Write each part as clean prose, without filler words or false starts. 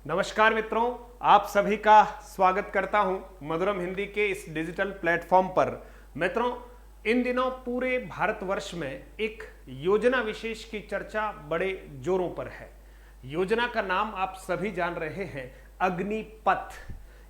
नमस्कार मित्रों, आप सभी का स्वागत करता हूं मधुरम हिंदी के इस डिजिटल प्लेटफॉर्म पर। मित्रों, इन दिनों पूरे भारतवर्ष में एक योजना विशेष की चर्चा बड़े जोरों पर है। योजना का नाम आप सभी जान रहे हैं, अग्निपथ।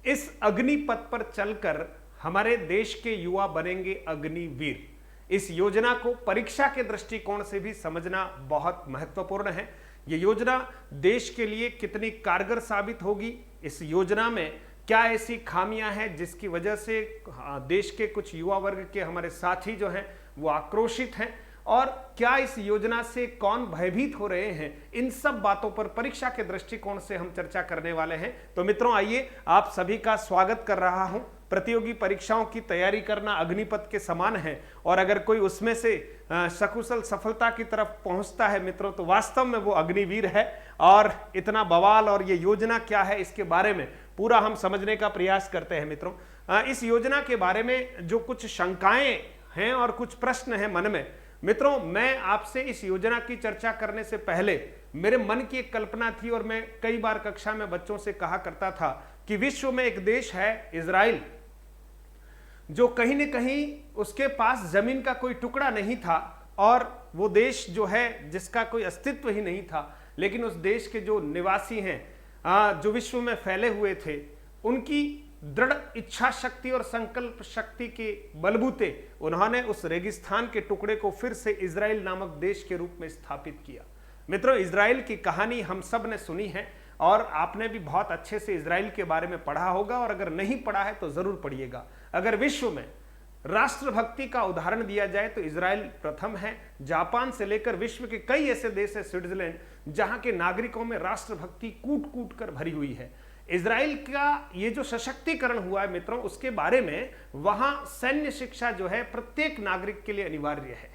इस अग्निपथ पर चलकर हमारे देश के युवा बनेंगे अग्निवीर। इस योजना को परीक्षा के दृष्टिकोण से भी समझना बहुत महत्वपूर्ण है। ये योजना देश के लिए कितनी कारगर साबित होगी, इस योजना में क्या ऐसी खामियां हैं जिसकी वजह से देश के कुछ युवा वर्ग के हमारे साथी जो हैं वो आक्रोशित हैं, और क्या इस योजना से कौन भयभीत हो रहे हैं, इन सब बातों पर परीक्षा के दृष्टिकोण से हम चर्चा करने वाले हैं। तो मित्रों, आइए आप सभी का स्वागत कर रहा हूं। प्रतियोगी परीक्षाओं की तैयारी करना अग्निपथ के समान है, और अगर कोई उसमें से सकुशल सफलता की तरफ पहुंचता है मित्रों, तो वास्तव में वो अग्निवीर है। और इतना बवाल और ये योजना क्या है, इसके बारे में पूरा हम समझने का प्रयास करते हैं। मित्रों, इस योजना के बारे में जो कुछ शंकाएं हैं और कुछ प्रश्न हैं मन में, मित्रों, मैं आपसे इस योजना की चर्चा करने से पहले मेरे मन की एक कल्पना थी, और मैं कई बार कक्षा में बच्चों से कहा करता था कि विश्व में एक देश है इजराइल, जो कहीं न कहीं उसके पास जमीन का कोई टुकड़ा नहीं था, और वो देश जो है जिसका कोई अस्तित्व ही नहीं था, लेकिन उस देश के जो निवासी हैं, जो विश्व में फैले हुए थे, उनकी दृढ़ इच्छा शक्ति और संकल्प शक्ति के बलबूते उन्होंने उस रेगिस्तान के टुकड़े को फिर से इजराइल नामक देश के रूप में स्थापित किया। मित्रों, इजराइल की कहानी हम सब ने सुनी है, और आपने भी बहुत अच्छे से इजराइल के बारे में पढ़ा होगा, और अगर नहीं पढ़ा है तो जरूर पढ़िएगा। अगर विश्व में राष्ट्रभक्ति का उदाहरण दिया जाए तो इजराइल प्रथम है। जापान से लेकर विश्व के कई ऐसे देश है, स्विट्जरलैंड, जहां के नागरिकों में राष्ट्रभक्ति कूट कूट कर भरी हुई है। इजराइल का ये जो सशक्तिकरण हुआ है मित्रों, उसके बारे में वहां सैन्य शिक्षा जो है प्रत्येक नागरिक के लिए अनिवार्य है।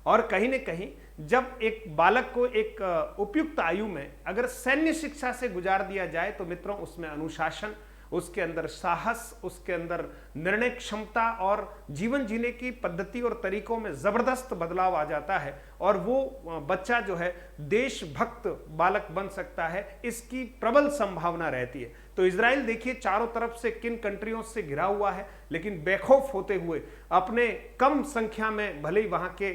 और कहीं न कहीं जब एक बालक को एक उपयुक्त आयु में अगर सैन्य शिक्षा से गुजार दिया जाए, तो मित्रों उसमें अनुशासन, उसके अंदर साहस, उसके अंदर निर्णय क्षमता और जीवन जीने की पद्धति और तरीकों में जबरदस्त बदलाव आ जाता है, और वो बच्चा जो है देशभक्त बालक बन सकता है, इसकी प्रबल संभावना रहती है। तो इजराइल देखिए चारों तरफ से किन कंट्रियों से घिरा हुआ है, लेकिन बेखौफ होते हुए अपने कम संख्या में भले ही वहां के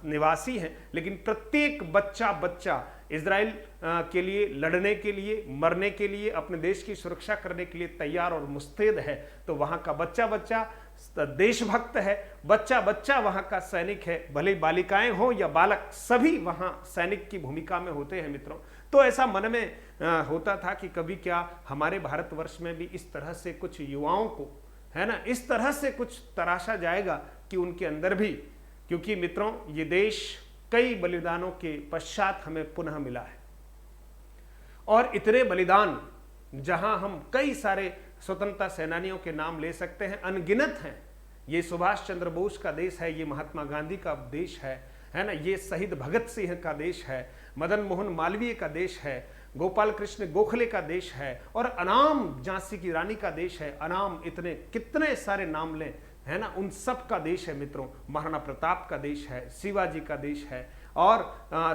निवासी हैं, लेकिन प्रत्येक बच्चा इजराइल के लिए लड़ने के लिए, मरने के लिए, अपने देश की सुरक्षा करने के लिए तैयार और मुस्तैद है। तो वहां का बच्चा देशभक्त है, बच्चा वहां का सैनिक है, भले बालिकाएं हो या बालक, सभी वहां सैनिक की भूमिका में होते हैं। मित्रों, तो ऐसा मन में होता था कि कभी क्या हमारे भारतवर्ष में भी इस तरह से कुछ युवाओं को, है ना, इस तरह से कुछ तराशा जाएगा कि उनके अंदर भी, क्योंकि मित्रों ये देश कई बलिदानों के पश्चात हमें पुनः मिला है, और इतने बलिदान जहां हम कई सारे स्वतंत्रता सेनानियों के नाम ले सकते हैं, अनगिनत हैं। ये सुभाष चंद्र बोस का देश है, ये महात्मा गांधी का देश है ना, ये शहीद भगत सिंह का देश है, मदन मोहन मालवीय का देश है, गोपाल कृष्ण गोखले का देश है, और अनाम झांसी की रानी का देश है, अनाम इतने कितने सारे नाम लें, है ना, उन सब का देश है। मित्रों, महाराणा प्रताप का देश है, शिवाजी का देश है, और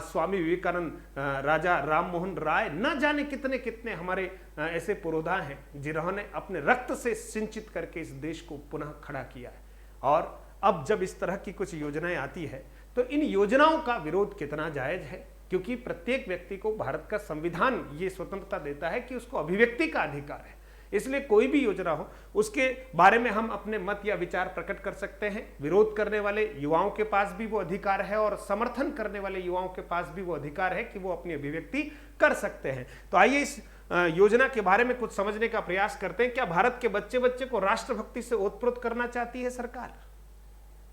स्वामी विवेकानंद, राजा राम मोहन राय, न जाने कितने कितने हमारे ऐसे पुरोधा हैं जिन्होंने अपने रक्त से सिंचित करके इस देश को पुनः खड़ा किया है। और अब जब इस तरह की कुछ योजनाएं आती है, तो इन योजनाओं का विरोध कितना जायज है, क्योंकि प्रत्येक व्यक्ति को भारत का संविधान ये स्वतंत्रता देता है कि उसको अभिव्यक्ति का अधिकार है। इसलिए कोई भी योजना हो, उसके बारे में हम अपने मत या विचार प्रकट कर सकते हैं। विरोध करने वाले युवाओं के पास भी वो अधिकार है, और समर्थन करने वाले युवाओं के पास भी वो अधिकार है कि वो अपनी अभिव्यक्ति कर सकते हैं। तो आइए इस योजना के बारे में कुछ समझने का प्रयास करते हैं। क्या भारत के बच्चे को राष्ट्रभक्ति से ओतप्रोत करना चाहती है सरकार?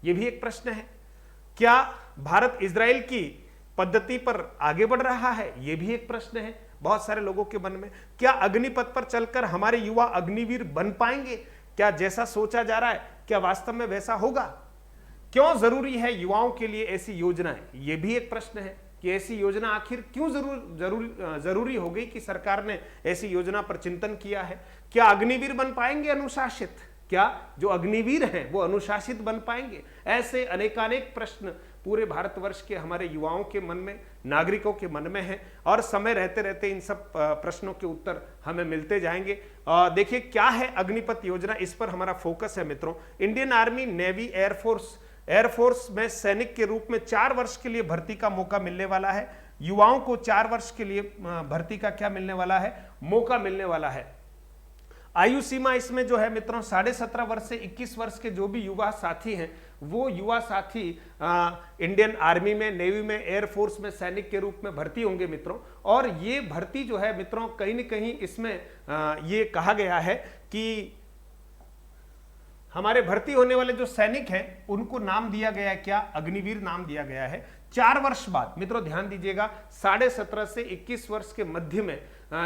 ये भी एक प्रश्न है। क्या भारत इजराइल की पद्धति पर आगे बढ़ रहा है? ये भी एक प्रश्न है बहुत सारे लोगों के मन में। क्या अग्निपथ पर चलकर हमारे युवा अग्निवीर बन पाएंगे? क्या जैसा सोचा जा रहा है, क्या वास्तव में वैसा होगा? क्यों जरूरी है युवाओं के लिए ऐसी योजनाएं? ये भी एक प्रश्न है कि ऐसी योजना आखिर क्यों जरूरी हो गई कि सरकार ने ऐसी योजना पर चिंतन किया है। क्या अग्निवीर बन पाएंगे अनुशासित? क्या जो अग्निवीर हैं वो अनुशासित बन पाएंगे? ऐसे अनेकानेक प्रश्न पूरे भारतवर्ष के हमारे युवाओं के मन में, नागरिकों के मन में है और समय रहते रहते इन सब प्रश्नों के उत्तर हमें मिलते जाएंगे। देखिए क्या है अग्निपथ योजना, इस पर हमारा फोकस है मित्रों। इंडियन आर्मी, नेवी, एयरफोर्स में सैनिक के रूप में 4 वर्ष के लिए भर्ती का मौका मिलने वाला है। युवाओं को 4 वर्ष के लिए भर्ती का क्या मिलने वाला है, मौका मिलने वाला है। आयु सीमा इसमें जो है मित्रों 17.5 वर्ष से 21 वर्ष के जो भी युवा साथी हैं वो युवा साथी इंडियन आर्मी में, नेवी में, एयरफोर्स में सैनिक के रूप में भर्ती होंगे मित्रों। और ये भर्ती जो है मित्रों कहीं न कहीं इसमें ये कहा गया है कि हमारे भर्ती होने वाले जो सैनिक हैं उनको नाम दिया गया है क्या, अग्निवीर नाम दिया गया है। 4 वर्ष बाद मित्रों ध्यान दीजिएगा 17.5 से 21 वर्ष के मध्य में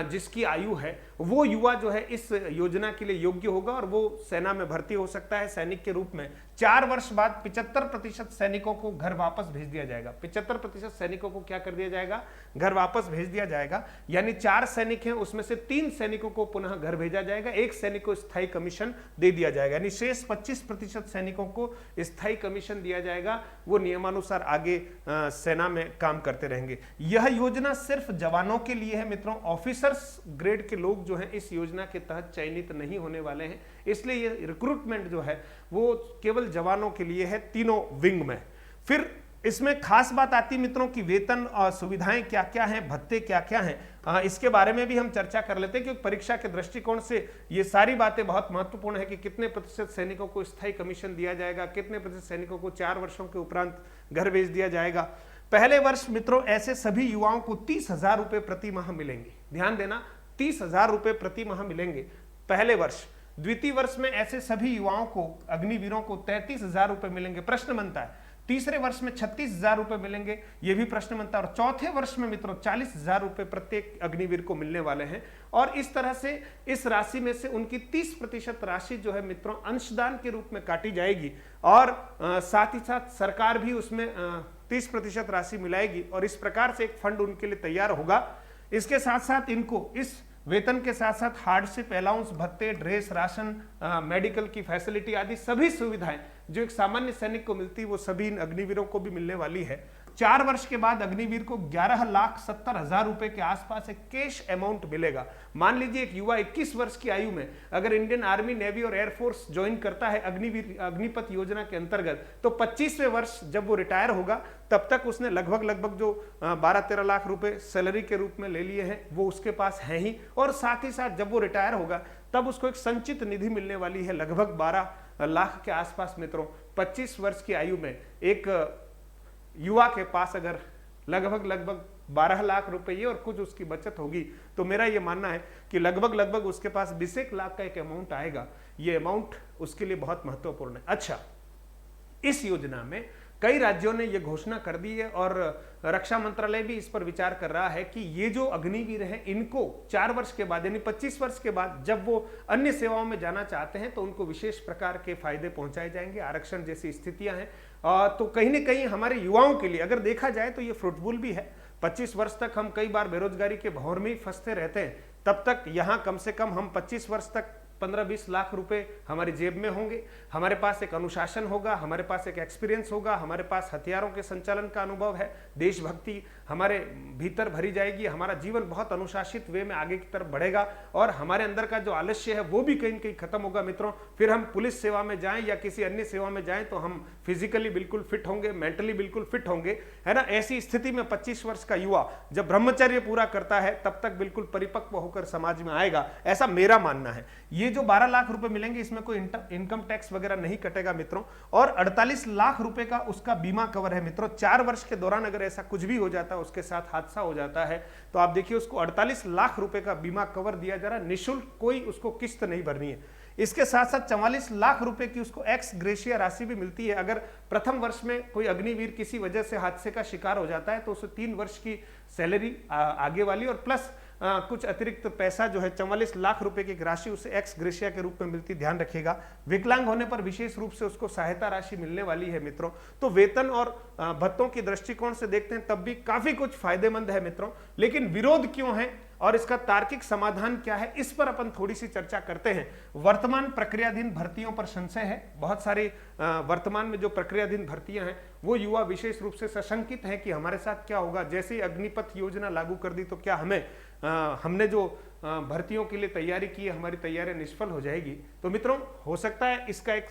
जिसकी आयु है वो युवा जो है इस योजना के लिए योग्य होगा और वो सेना में भर्ती हो सकता है सैनिक के रूप में। 4 वर्ष बाद 75% सैनिकों को घर वापस भेज दिया जाएगा। 75% सैनिकों को क्या कर दिया जाएगा, घर वापस भेज दिया जाएगा। यानी 4 सैनिक हैं उसमें से 3 सैनिकों को पुनः घर भेजा जाएगा, 1 सैनिक को स्थायी कमीशन दे दिया जाएगा। यानी शेष 25% सैनिकों को स्थायी कमीशन दिया जाएगा, वो नियमानुसार आगे सेना में काम करते रहेंगे। यह योजना सिर्फ जवानों के लिए है मित्रों, ऑफिसर्स ग्रेड के लोग जो हैं इस योजना के तहत चयनित नहीं होने वाले हैं, इसलिए ये रिक्रूटमेंट जो है वो केवल जवानों के लिए है, तीनों विंग में। फिर इसमें खास बात आती मित्रों की वेतन और सुविधाएं क्या क्या हैं, भत्ते क्या क्या हैं, इसके बारे में भी हम चर्चा कर लेते हैं क्योंकि परीक्षा के दृष्टिकोण से ये सारी बातें बहुत महत्वपूर्ण है कि कितने प्रतिशत सैनिकों को स्थायी कमीशन दिया जाएगा, कितने प्रतिशत सैनिकों को 4 वर्षों के उपरांत घर भेज दिया जाएगा। पहले वर्ष मित्रों ऐसे सभी युवाओं को 30,000 रुपए प्रति माह मिलेंगे। ध्यान देना 30,000 रुपए प्रति माह मिलेंगे पहले वर्ष। द्वितीय वर्ष में ऐसे सभी युवाओं को, अग्निवीरों को 33,000 रुपए मिलेंगे। प्रश्न बनता है तीसरे वर्ष में 36,000 रुपए मिलेंगे, यह भी प्रश्न बनता है। और चौथे वर्ष में मित्रों 40,000 रुपए प्रत्येक अग्निवीर को मिलने वाले हैं। और इस तरह से इस राशि में से उनकी 30% राशि जो है मित्रों अंशदान के रूप में काटी जाएगी और साथ ही साथ सरकार भी उसमें 30% राशि मिलाएगी और इस प्रकार से एक फंड उनके लिए तैयार होगा। इसके साथ साथ इनको इस वेतन के साथ साथ हार्डशिप अलाउंस, भत्ते, ड्रेस, राशन, मेडिकल की फैसिलिटी आदि सभी सुविधाएं जो एक सामान्य सैनिक को मिलती है वो सभी इन अग्निवीरों को भी मिलने वाली है। 4 वर्ष के बाद अग्निवीर को 11,70,000 रुपए के आसपास एक कैश अमाउंट मिलेगा। मान लीजिए एक युवा 21 वर्ष की आयु में अगर इंडियन आर्मी, नेवी और एयरफोर्स ज्वाइन करता है अग्निपथ योजना के अंतर्गत, तो 25वें वर्ष जब वो रिटायर होगा तब तक उसने लगभग जो 12-13 लाख रुपए सैलरी के रूप में ले लिए हैं वो उसके पास है ही। और साथ ही साथ जब वो रिटायर होगा तब उसको एक संचित निधि मिलने वाली है लगभग 12 लाख के आसपास मित्रों। 25 वर्ष की आयु में एक युवा के पास अगर लगभग 12 लाख रुपए और कुछ उसकी बचत होगी तो मेरा यह मानना है कि लगभग उसके पास 20 लाख का एक अमाउंट आएगा। ये अमाउंट उसके लिए बहुत महत्वपूर्ण है। अच्छा, इस योजना में कई राज्यों ने यह घोषणा कर दी है और रक्षा मंत्रालय भी इस पर विचार कर रहा है कि ये जो अग्निवीर हैं इनको 4 वर्ष के बाद यानी 25 वर्ष के बाद जब वो अन्य सेवाओं में जाना चाहते हैं तो उनको विशेष प्रकार के फायदे पहुंचाए जाएंगे, आरक्षण जैसी स्थितियां हैं। तो कहीं ना कहीं हमारे युवाओं के लिए अगर देखा जाए तो ये फ्रूटफुल भी है। 25 वर्ष तक हम कई बार बेरोजगारी के भंवर में ही फंसते रहते हैं, तब तक यहाँ कम से कम हम 25 वर्ष तक 15-20 लाख रुपए हमारी जेब में होंगे, हमारे पास एक अनुशासन होगा, हमारे पास एक एक्सपीरियंस होगा, हमारे पास हथियारों के संचालन का अनुभव है, देशभक्ति हमारे भीतर भरी जाएगी, हमारा जीवन बहुत अनुशासित वे में आगे की तरफ बढ़ेगा और हमारे अंदर का जो आलस्य है वो भी कहीं न कहीं खत्म होगा मित्रों। फिर हम पुलिस सेवा में जाएं या किसी अन्य सेवा में जाएं तो हम फिजिकली बिल्कुल फिट होंगे, मेंटली बिल्कुल फिट होंगे, है ना। ऐसी स्थिति में 25 वर्ष का युवा जब ब्रह्मचर्य पूरा करता है तब तक बिल्कुल परिपक्व होकर समाज में आएगा, ऐसा मेरा मानना है। ये जो 12 लाख रुपए मिलेंगे इसमें कोई इनकम टैक्स वगैरह नहीं कटेगा मित्रों और 48 लाख रुपए का उसका बीमा कवर है मित्रों। 4 वर्ष के दौरान अगर ऐसा कुछ भी हो जाता है, उसके साथ हादसा हो जाता है, तो आप देखिए उसको 48 लाख रुपए का बीमा कवर दिया जा रहा है, निःशुल्क, कोई उसको किस्त नहीं भरनी है। इसके साथ साथ 44 लाख रुपए की उसको एक्स ग्रेशिया राशि भी मिलती है। अगर प्रथम वर्ष में कोई अग्निवीर किसी वजह से हादसे का शिकार हो जाता है तो उसे 3 वर्ष की सैलरी आगे वाली और प्लस कुछ अतिरिक्त पैसा जो है 44 लाख रुपए की राशि उसे एक्स ग्रेशिया के रूप में मिलती, ध्यान रखिएगा। विकलांग होने पर विशेष रूप से उसको सहायता राशि मिलने वाली है मित्रों। तो वेतन और भत्तों की दृष्टिकोण से देखते हैं तब भी काफी कुछ फायदेमंद है मित्रों। लेकिन विरोध क्यों है और इसका तार्किक समाधान क्या है, इस पर अपन थोड़ी सी चर्चा करते हैं। वर्तमान प्रक्रियाधीन भर्तियों पर संशय है। बहुत सारी वर्तमान में जो प्रक्रियाधीन भर्तियां हैं वो युवा विशेष रूप से सशंकित हैं कि हमारे साथ क्या होगा। जैसे ही अग्निपथ योजना लागू कर दी तो क्या हमने जो भर्तियों के लिए तैयारी की है, हमारी तैयारी निष्फल हो जाएगी। तो मित्रों, हो सकता है इसका एक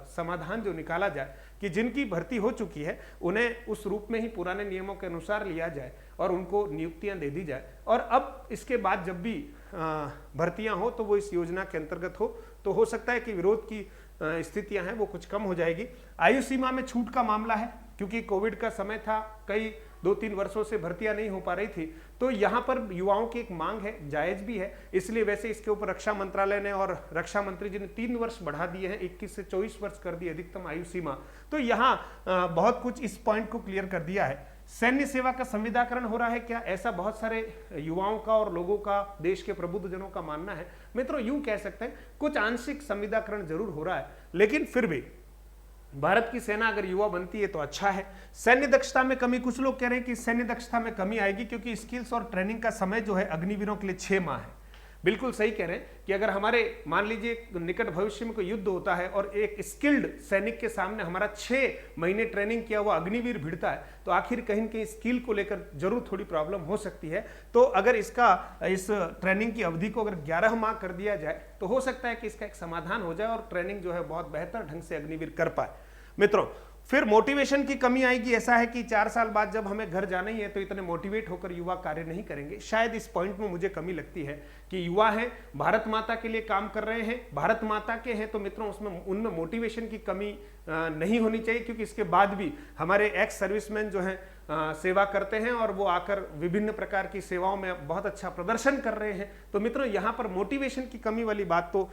समाधान जो निकाला जाए कि जिनकी भर्ती हो चुकी है उन्हें उस रूप में ही पुराने नियमों के अनुसार लिया जाए और उनको नियुक्तियां दे दी जाए, और अब इसके बाद जब भी भर्तियां हो तो वो इस योजना के अंतर्गत हो, तो हो सकता है कि विरोध की स्थितियां हैं वो कुछ कम हो जाएगी। आयु सीमा में छूट का मामला है, क्योंकि कोविड का समय था, कई 2-3 वर्षों से भर्तियां नहीं हो पा रही थी, तो यहाँ पर युवाओं की एक मांग है, जायज भी है, इसलिए वैसे इसके ऊपर रक्षा मंत्रालय ने और रक्षा मंत्री जी ने 3 वर्ष बढ़ा दिए हैं, 21 से 24 वर्ष कर दी अधिकतम आयु सीमा। तो यहाँ बहुत कुछ इस पॉइंट को क्लियर कर दिया है। सैन्य सेवा का संविदाकरण हो रहा है क्या, ऐसा बहुत सारे युवाओं का और लोगों का, देश के प्रबुद्ध जनों का मानना है। मित्रों, यूं कह सकते हैं कुछ आंशिक संविदाकरण जरूर हो रहा है, लेकिन फिर भी भारत की सेना अगर युवा बनती है तो अच्छा है। सैन्य दक्षता में कमी, कुछ लोग कह रहे हैं कि सैन्य दक्षता में कमी आएगी क्योंकि स्किल्स और ट्रेनिंग का समय जो है अग्निवीरों के लिए 6 माह है। बिल्कुल सही कह रहे हैं कि अगर हमारे मान लीजिए निकट भविष्य में कोई युद्ध होता है और एक स्किल्ड सैनिक के सामने हमारा 6 महीने ट्रेनिंग किया हुआ अग्निवीर भिड़ता है, तो आखिर कहीं न कहीं स्किल को लेकर जरूर थोड़ी प्रॉब्लम हो सकती है। तो अगर इस ट्रेनिंग की अवधि को अगर 11 माह कर दिया जाए तो हो सकता है कि इसका एक समाधान हो जाए और ट्रेनिंग जो है बहुत बेहतर ढंग से अग्निवीर कर पाए। मित्रों, फिर मोटिवेशन की कमी आएगी। ऐसा है कि 4 साल बाद जब हमें घर जाना ही है तो इतने मोटिवेट होकर युवा कार्य नहीं करेंगे। शायद इस पॉइंट में मुझे कमी लगती है कि युवा हैं, भारत माता के लिए काम कर रहे हैं, भारत माता के हैं, तो मित्रों उनमें मोटिवेशन की कमी नहीं होनी चाहिए, क्योंकि इसके बाद भी हमारे एक्स सर्विसमैन जो हैं सेवा करते हैं और वो आकर विभिन्न प्रकार की सेवाओं में बहुत अच्छा प्रदर्शन कर रहे हैं। तो मित्रों, यहाँ पर मोटिवेशन की कमी वाली बात तो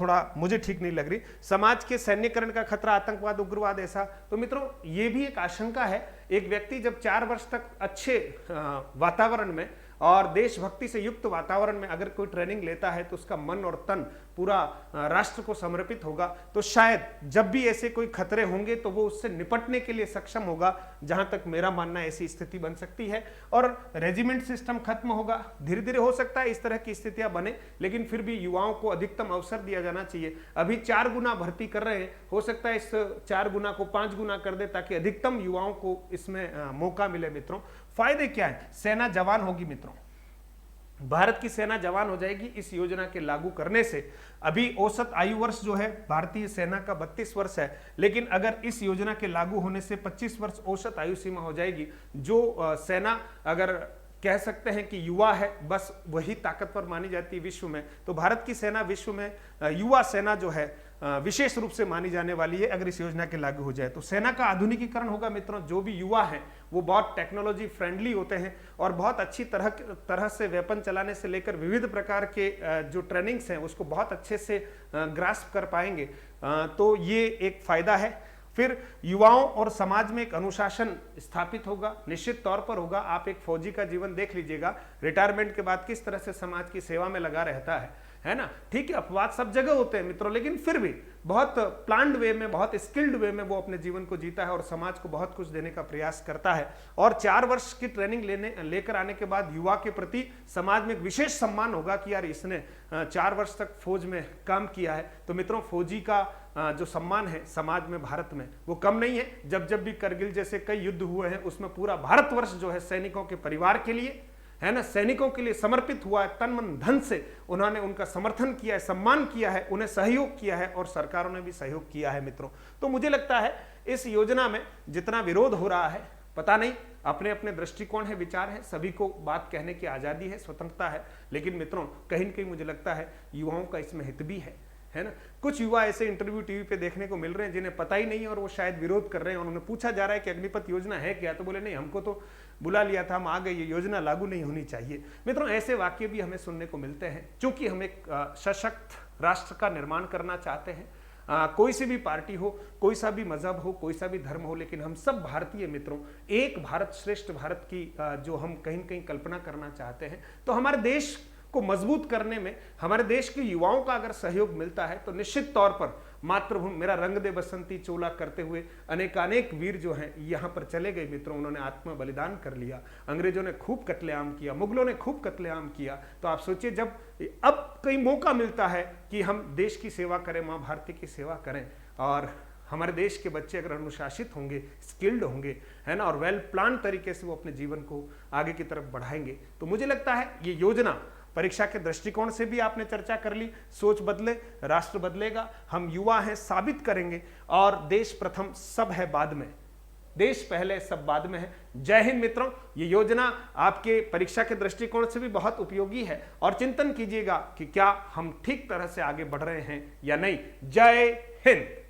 थोड़ा मुझे ठीक नहीं लग रही। समाज के सैन्यकरण का खतरा, आतंकवाद, उग्रवाद, ऐसा, तो मित्रों ये भी एक आशंका है। एक व्यक्ति जब 4 वर्ष तक अच्छे वातावरण में और देशभक्ति से युक्त वातावरण में अगर कोई ट्रेनिंग लेता है तो उसका मन और तन पूरा राष्ट्र को समर्पित होगा, तो शायद जब भी ऐसे कोई खतरे होंगे तो वो उससे निपटने के लिए सक्षम होगा। जहां तक मेरा मानना है ऐसी स्थिति बन सकती है और रेजिमेंट सिस्टम खत्म होगा। धीरे धीरे हो सकता है इस तरह की स्थितियां बने, लेकिन फिर भी युवाओं को अधिकतम अवसर दिया जाना चाहिए। अभी 4 गुना भर्ती कर रहे हैं, हो सकता है इस 4 गुना को 5 गुना कर दे ताकि अधिकतम युवाओं को इसमें मौका मिले। मित्रों, फायदे क्या है? सेना जवान होगी। मित्रों, भारत की सेना जवान हो जाएगी इस योजना के लागू करने से। अभी औसत आयु वर्ष जो है भारतीय सेना का 32 वर्ष है, लेकिन अगर इस योजना के लागू होने से 25 वर्ष औसत आयु सीमा हो जाएगी। जो सेना अगर कह सकते हैं कि युवा है, बस वही ताकतवर मानी जाती है विश्व में, तो भारत की सेना विश्व में युवा सेना जो है विशेष रूप से मानी जाने वाली है अगर इस योजना के लागू हो जाए तो। सेना का आधुनिकीकरण होगा। मित्रों, जो भी युवा हैं वो बहुत टेक्नोलॉजी फ्रेंडली होते हैं और बहुत अच्छी तरह से वेपन चलाने से लेकर विविध प्रकार के जो ट्रेनिंग्स हैं उसको बहुत अच्छे से ग्रास्प कर पाएंगे। तो ये एक फायदा है। फिर युवाओं और समाज में एक अनुशासन स्थापित होगा, निश्चित तौर पर होगा। आप एक फौजी का जीवन देख लीजिएगा, रिटायरमेंट के बाद किस तरह से समाज की सेवा में लगा रहता है ना। ठीक है, अपवाद सब जगह होते हैं मित्रों, लेकिन फिर भी बहुत प्लान्ड वे में, बहुत स्किल्ड वे में वो अपने जीवन को जीता है और समाज को बहुत कुछ देने का प्रयास करता है। और 4 वर्ष की ट्रेनिंग लेकर आने के बाद युवा के प्रति समाज में एक विशेष सम्मान होगा कि यार इसने 4 वर्ष तक फौज में काम किया है। तो मित्रों, फौजी का जो सम्मान है समाज में, भारत में, वो कम नहीं है। जब भी करगिल जैसे कई युद्ध हुए हैं उसमें पूरा भारतवर्ष जो है सैनिकों के परिवार के लिए, है ना, सैनिकों के लिए समर्पित हुआ है। तन मन धन से उन्होंने उनका समर्थन किया है, सम्मान किया है, उन्हें सहयोग किया है और सरकारों ने भी सहयोग किया है। मित्रों, तो मुझे लगता है इस योजना में जितना विरोध हो रहा है, पता नहीं, अपने अपने दृष्टिकोण है, विचार है, सभी को बात कहने की आजादी है, स्वतंत्रता है, लेकिन मित्रों कहीं न कहीं मुझे लगता है युवाओं का इसमें हित भी है ना। कुछ युवा ऐसे इंटरव्यू टीवी पे देखने को मिल रहे हैं जिन्हें पता ही नहीं है और वो शायद विरोध कर रहे हैं। उन्होंने पूछा जा रहा है कि अग्निपथ योजना है क्या, तो बोले नहीं, हमको तो बुला लिया था, हम आ गए, ये योजना लागू नहीं होनी चाहिए। मित्रों, ऐसे वाक्य भी हमें सुनने को मिलते हैं। क्योंकि हम एक सशक्त राष्ट्र का निर्माण करना चाहते हैं। कोई सी भी पार्टी हो, कोई सा भी मजहब हो, कोई सा भी धर्म हो, लेकिन हम सब भारतीय मित्रों एक भारत श्रेष्ठ भारत की जो हम कहीं न कहीं कल्पना करना चाहते हैं, तो हमारे देश को मजबूत करने में हमारे देश के युवाओं का अगर सहयोग मिलता है तो निश्चित तौर पर मातृभूमि मेरा रंग दे बसंती चोला करते हुए अनेकानेक वीर जो हैं यहाँ पर चले गए मित्रों, उन्होंने आत्मा बलिदान कर लिया। अंग्रेजों ने खूब कत्लेआम किया, मुगलों ने खूब कत्लेआम किया। तो आप सोचिए, जब अब कई मौका मिलता है कि हम देश की सेवा करें, माँ भारती की सेवा करें, और हमारे देश के बच्चे अगर अनुशासित होंगे, स्किल्ड होंगे, है ना, और वेल प्लान तरीके से वो अपने जीवन को आगे की तरफ बढ़ाएंगे, तो मुझे लगता है ये योजना परीक्षा के दृष्टिकोण से भी आपने चर्चा कर ली। सोच बदले, राष्ट्र बदलेगा, हम युवा हैं, साबित करेंगे, और देश प्रथम सब है बाद में, देश पहले सब बाद में है। जय हिंद मित्रों, ये योजना आपके परीक्षा के दृष्टिकोण से भी बहुत उपयोगी है, और चिंतन कीजिएगा कि क्या हम ठीक तरह से आगे बढ़ रहे हैं या नहीं। जय हिंद।